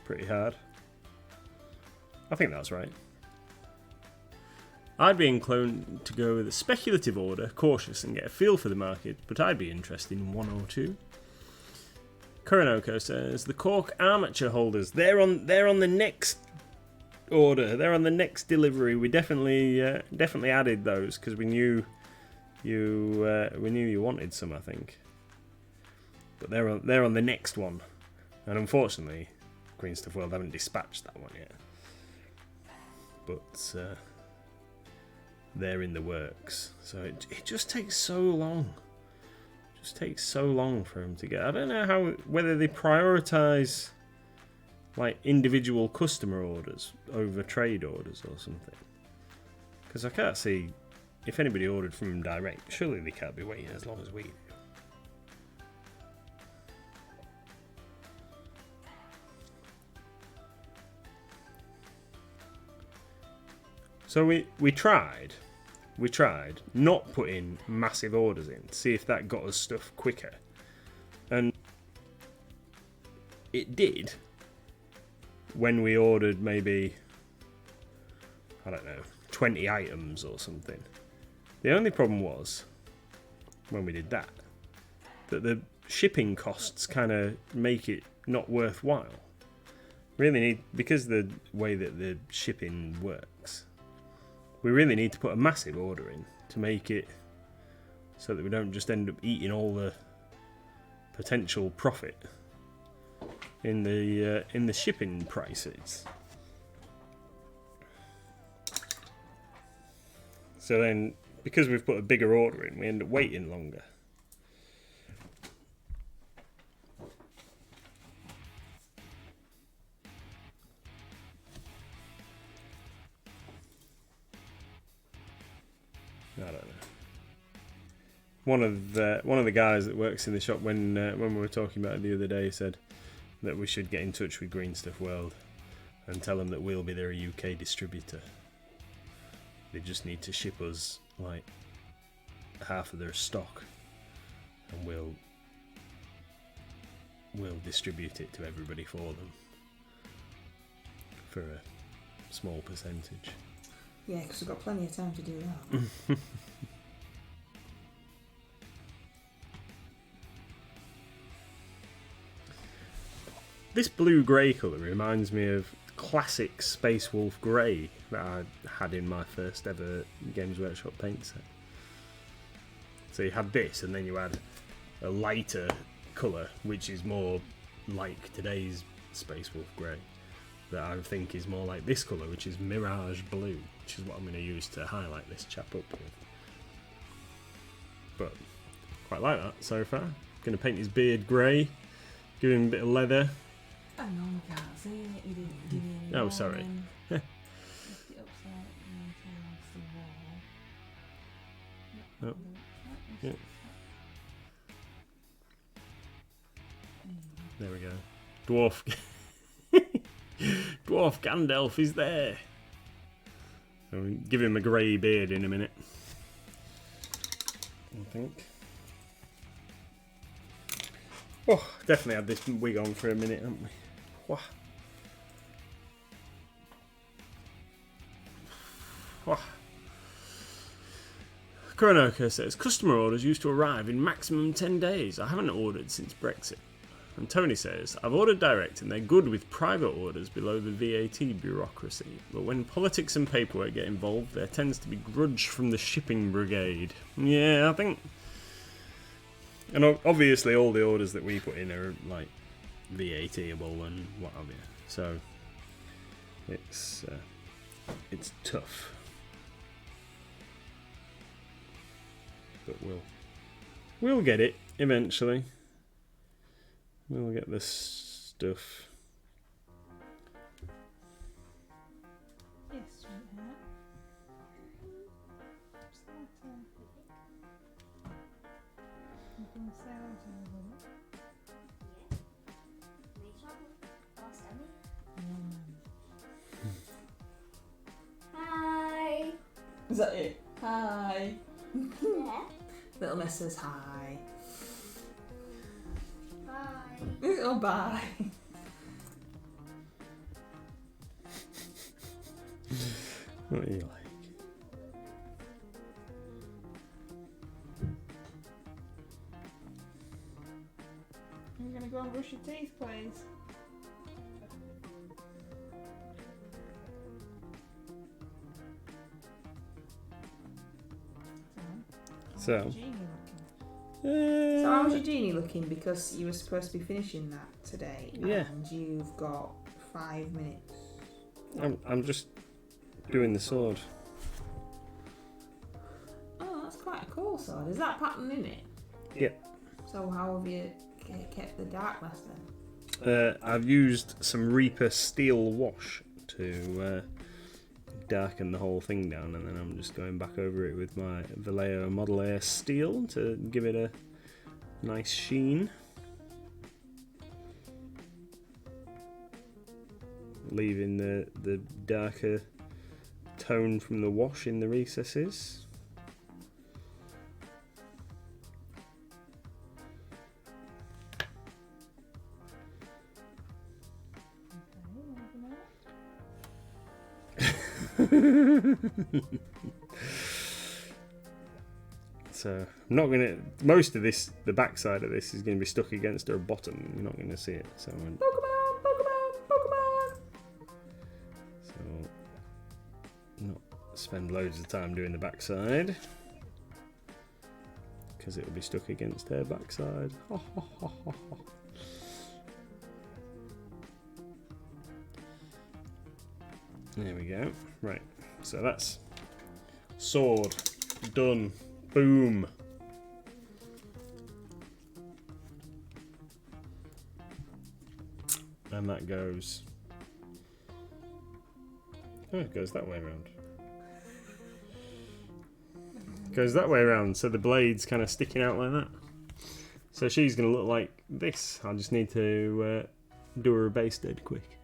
pretty hard. I think that's right. I'd be inclined to go with a speculative order, cautious, and get a feel for the market, but I'd be interested in one or two. Kuronoko says the cork armature holders. They're on the next order. They're on the next delivery. We definitely added those because we knew you wanted some, I think. But they're on the next one, and unfortunately, Green Stuff World haven't dispatched that one yet. But they're in the works, so it just takes so long. It just takes so long for them to get. I don't know whether they prioritise like individual customer orders over trade orders or something. Because I can't see if anybody ordered from them direct. Surely they can't be waiting as long as we do. So we tried not putting massive orders in to see if that got us stuff quicker, and it did when we ordered maybe, I don't know, 20 items or something. The only problem was when we did that the shipping costs kind of make it not worthwhile. Really need, because the way that the shipping works, we really need to put a massive order in to make it so that we don't just end up eating all the potential profit in the shipping prices. So then, because we've put a bigger order in, we end up waiting longer. I don't know. One of the guys that works in the shop when we were talking about it the other day said that we should get in touch with Green Stuff World and tell them that we'll be their UK distributor. They just need to ship us like half of their stock, and we'll distribute it to everybody for them for a small percentage. Yeah, because we've got plenty of time to do that. This blue-grey colour reminds me of classic Space Wolf Grey that I had in my first ever Games Workshop paint set. So you had this, and then you had a lighter colour, which is more like today's Space Wolf Grey, that I think is more like this colour, which is Mirage Blue, which is what I'm going to use to highlight this chap up with. But quite like that so far. Going to paint his beard grey, Give him a bit of leather. I know we can't see it. You didn't give me any Oh, sorry. warning. Lift it upside towards the wall. Oh. Yeah. There we go. Dwarf. Dwarf Gandalf is there. So we'll give him a grey beard in a minute, I think. Oh, definitely had this wig on for a minute, haven't we? Wah. Wah. Kronoka says, customer orders used to arrive in maximum 10 days. I haven't ordered since Brexit. And Tony says, I've ordered direct and they're good with private orders below the VAT bureaucracy. But when politics and paperwork get involved, there tends to be grudge from the shipping brigade. Yeah, I think... And obviously all the orders that we put in are like VAT-able and what have you. So it's tough. But we'll get it eventually. We'll get this stuff. Yes, sweetheart. You can say hello to everybody. Hi. Is that it? Hi. Yeah. Little Miss says hi. Hi. Oh, bye. What are you like? You're gonna go and brush your teeth, please. So, So how's your genie looking? Because you were supposed to be finishing that today, Yeah. and you've got 5 minutes. I'm just doing the sword. Oh, that's quite a cool sword. Is that pattern in it? Yep. So how have you kept the darkness then? I've used some Reaper steel wash to darken the whole thing down, and then I'm just going back over it with my Vallejo Model Air steel to give it a nice sheen. Leaving the darker tone from the wash in the recesses. So I'm not gonna. Most of this, the back side of this, is going to be stuck against her bottom. You're not going to see it. So Pokemon, Pokemon, Pokemon. So not spend loads of time doing the back side because it will be stuck against her backside. There we go. Right. So that's sword done. Boom. And that goes. Oh, it goes that way around. Goes that way around, so the blade's kind of sticking out like that. So she's going to look like this. I just need to do her a base dead quick.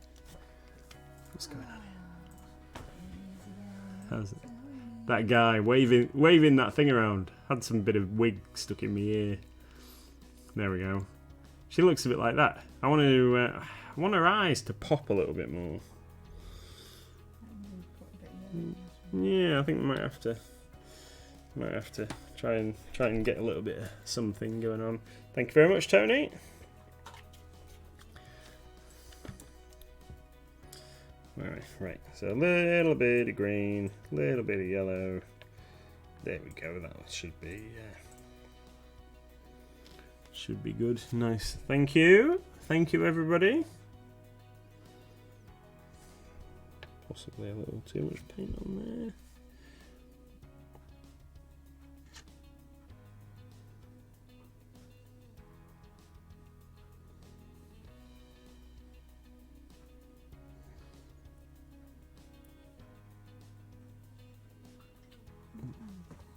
What's going on here? How's it? That guy waving that thing around. Had some bit of wig stuck in my ear. There we go. She looks a bit like that. I want her eyes to pop a little bit more. Yeah, I think we might have to try and get a little bit of something going on. Thank you very much, Tony. Right. So a little bit of green, a little bit of yellow. There we go. That should be good. Nice. Thank you, everybody. Possibly a little too much paint on there.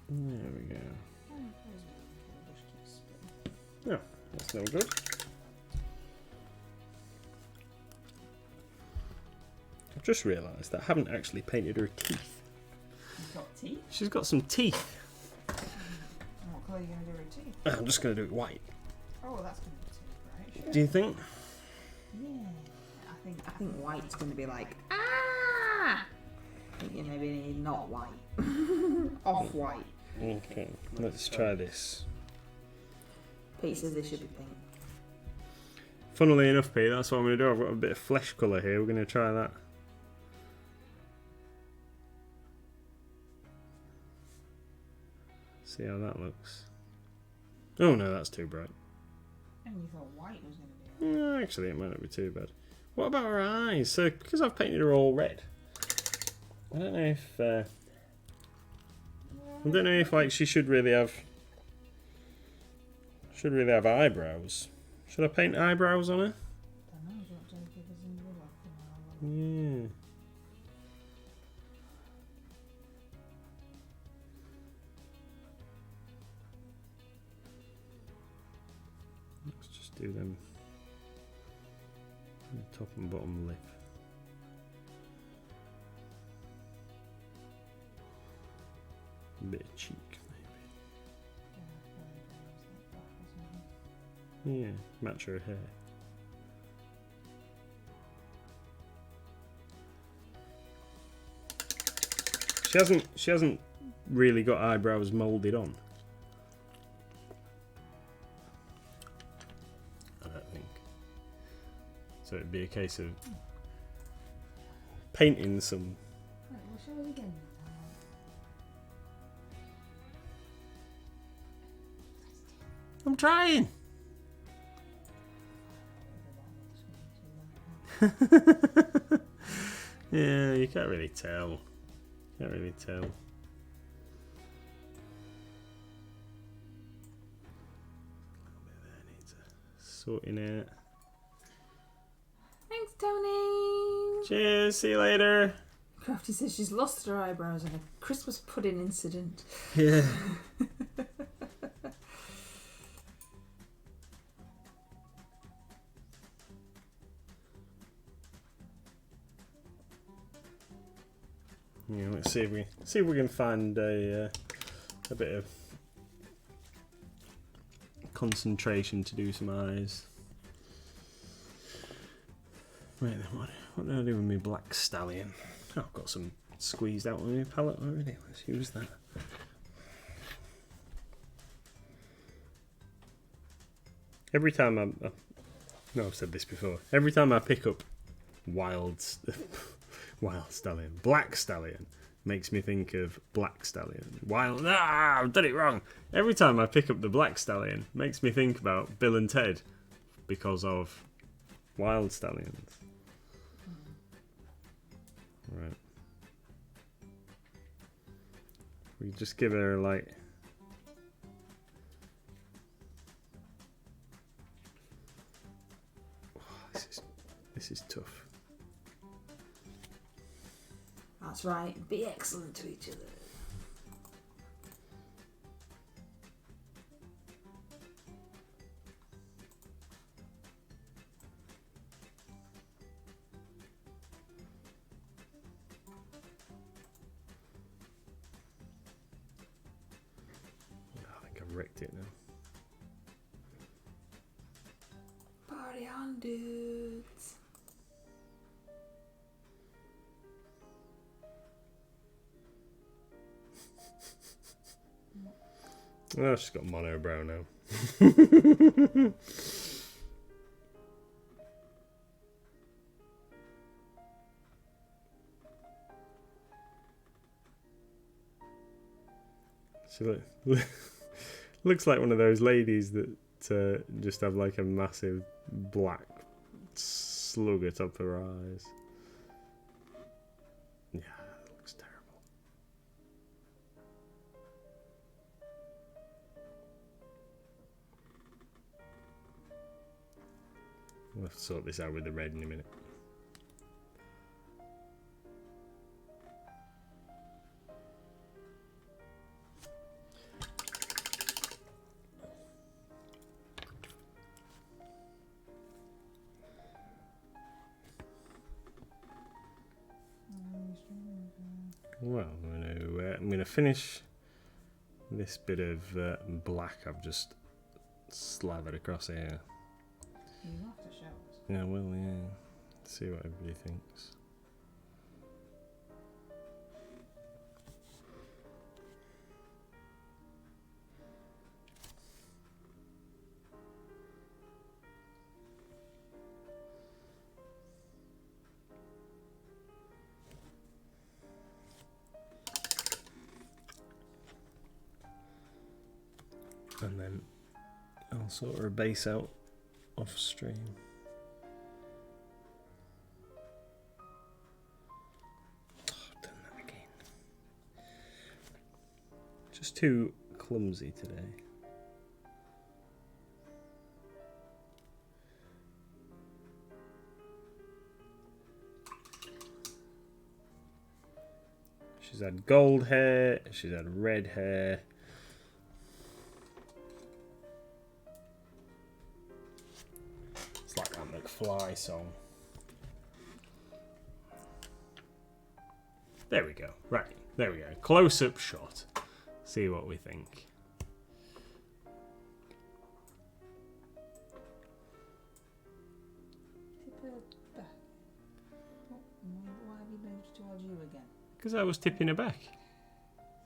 There we go. Yeah, that's no good. I've just realised that I haven't actually painted her teeth. You've got teeth? She's got some teeth. What colour are you going to do her teeth? I'm just going to do it white. Oh, that's going to be teeth, right? Do you think? Yeah. I think white's going to be like, ah! I think you maybe need not white. Off white. Okay, let's try this. Pete says they should be pink. Funnily enough, Pete, that's what I'm going to do. I've got a bit of flesh colour here. We're going to try that. See how that looks. Oh no, that's too bright. And you thought white was going to be. No, actually, it might not be too bad. What about her eyes? So, because I've painted her all red, I don't know if like she should really have eyebrows. Should I paint eyebrows on her? I don't know, do you want to give us a new look? Yeah. Let's just do them. The top and bottom lip. A bit of cheek, maybe. Yeah, match her hair. She hasn't really got eyebrows moulded on. I don't think. So it'd be a case of painting some. Right, we'll show it again. I'm trying. Yeah, you can't really tell. Can't really tell. Sorting out. Thanks, Tony. Cheers. See you later. Crafty says she's lost her eyebrows in a Christmas pudding incident. Yeah. Yeah, let's see if we can find a bit of concentration to do some eyes. Right then, what do I do with my black stallion? Oh, I've got some squeezed out on my palette already. Let's use that. Every time I've said this before. Every time I pick up wild stallion, black stallion makes me think of black stallion. I've done it wrong. Every time I pick up the black stallion, makes me think about Bill and Ted because of wild stallions. Right. We just give her like. Oh, this is tough. That's right. Be excellent to each other. I think I've wrecked it now. Party on, dudes. Oh, she's got monobrow now. She looks like one of those ladies that just have like a massive black slug atop her eyes. Yeah, that looks terrible. We'll have to sort this out with the red in a minute. finish this bit of black I've just slathered across here. You have to show us. Yeah, well, yeah. See what everybody thinks. And then I'll sort of base out off stream. Oh, I've done that again. Just too clumsy today. She's had gold hair, she's had red hair. It's like that McFly song. There we go. Right, there we go. Close-up shot. See what we think. Tip her back. Oh, why have you moved towards you again? Because I was tipping her back.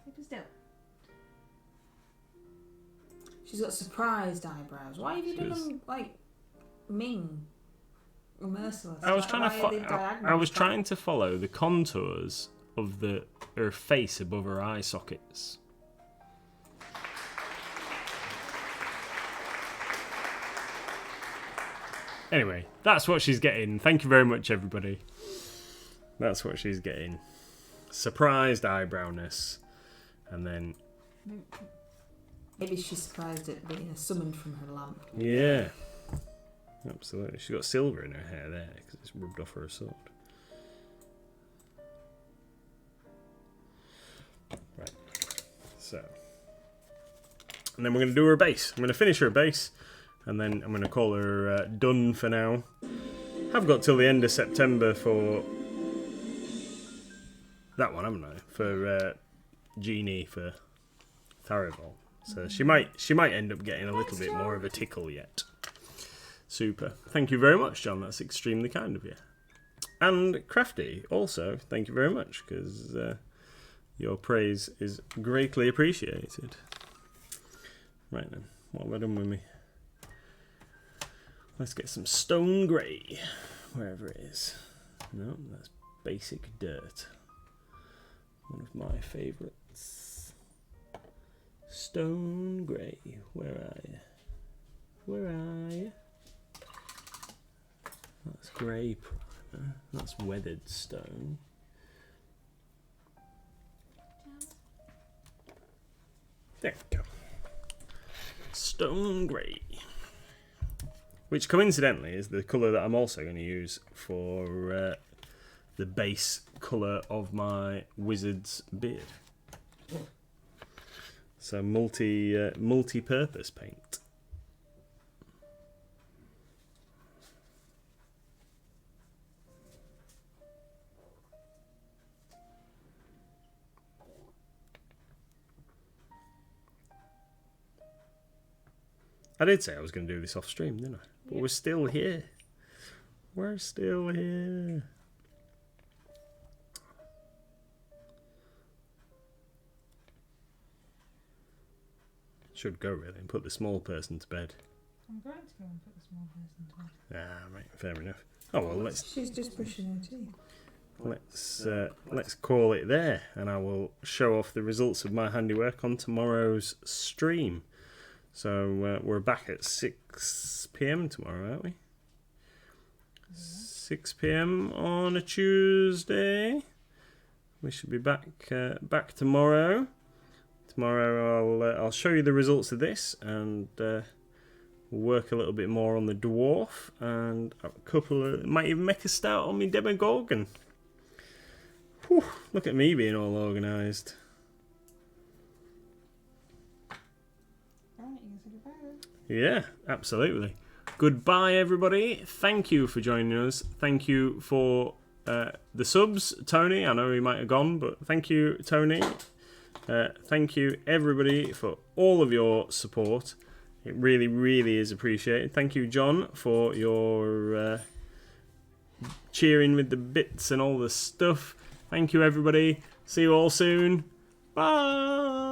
Tip her still. She's got surprised eyebrows. Why have you done them like mean or merciless? I was Like, trying why are they to. I diagonal? was trying to follow the contours of her face above her eye sockets. Anyway, that's what she's getting. Thank you very much, everybody. That's what she's getting. Surprised eyebrowness, and then Maybe she's surprised at being summoned from her lamp. yeah, absolutely. She's got silver in her hair there because it's rubbed off her sword. Right. So, and then we're going to do her base. I'm going to finish her base, and then I'm going to call her done for now. I've got till the end of September for that one, haven't I? For Genie for Tharivol. So she might end up getting a little bit more of a tickle yet. Super. Thank you very much, John. That's extremely kind of you. And Crafty, also, thank you very much, because your praise is greatly appreciated. Right then, what have I done with me? Let's get some stone grey, wherever it is. No, that's basic dirt. One of my favourites. Stone grey, where are you? Where are you? That's grey primer. That's weathered stone. There we go. Stone grey. Which coincidentally is the colour that I'm also going to use for the base colour of my wizard's beard. So multi-purpose paint. I did say I was going to do this off stream, didn't I? But we're still here. We're still here. Should go really and put the small person to bed. I'm going to go and put the small person to bed. Ah, right, fair enough. Oh well, let's She's just brushing her teeth. let's call it there, and I will show off the results of my handiwork on tomorrow's stream. So we're back at 6 p.m. tomorrow, aren't we? 6 p.m. on a Tuesday. We should be back tomorrow. Tomorrow I'll show you the results of this, and we'll work a little bit more on the dwarf, and a couple of might even make a start on me Demogorgon. Whew, look at me being all organised. Yeah, absolutely. Goodbye, everybody. Thank you for joining us. Thank you for the subs, Tony. I know he might have gone, but thank you, Tony, Thank you, everybody, for all of your support. It really, really is appreciated. Thank you, John, for your cheering with the bits and all the stuff. Thank you, everybody. See you all soon. Bye.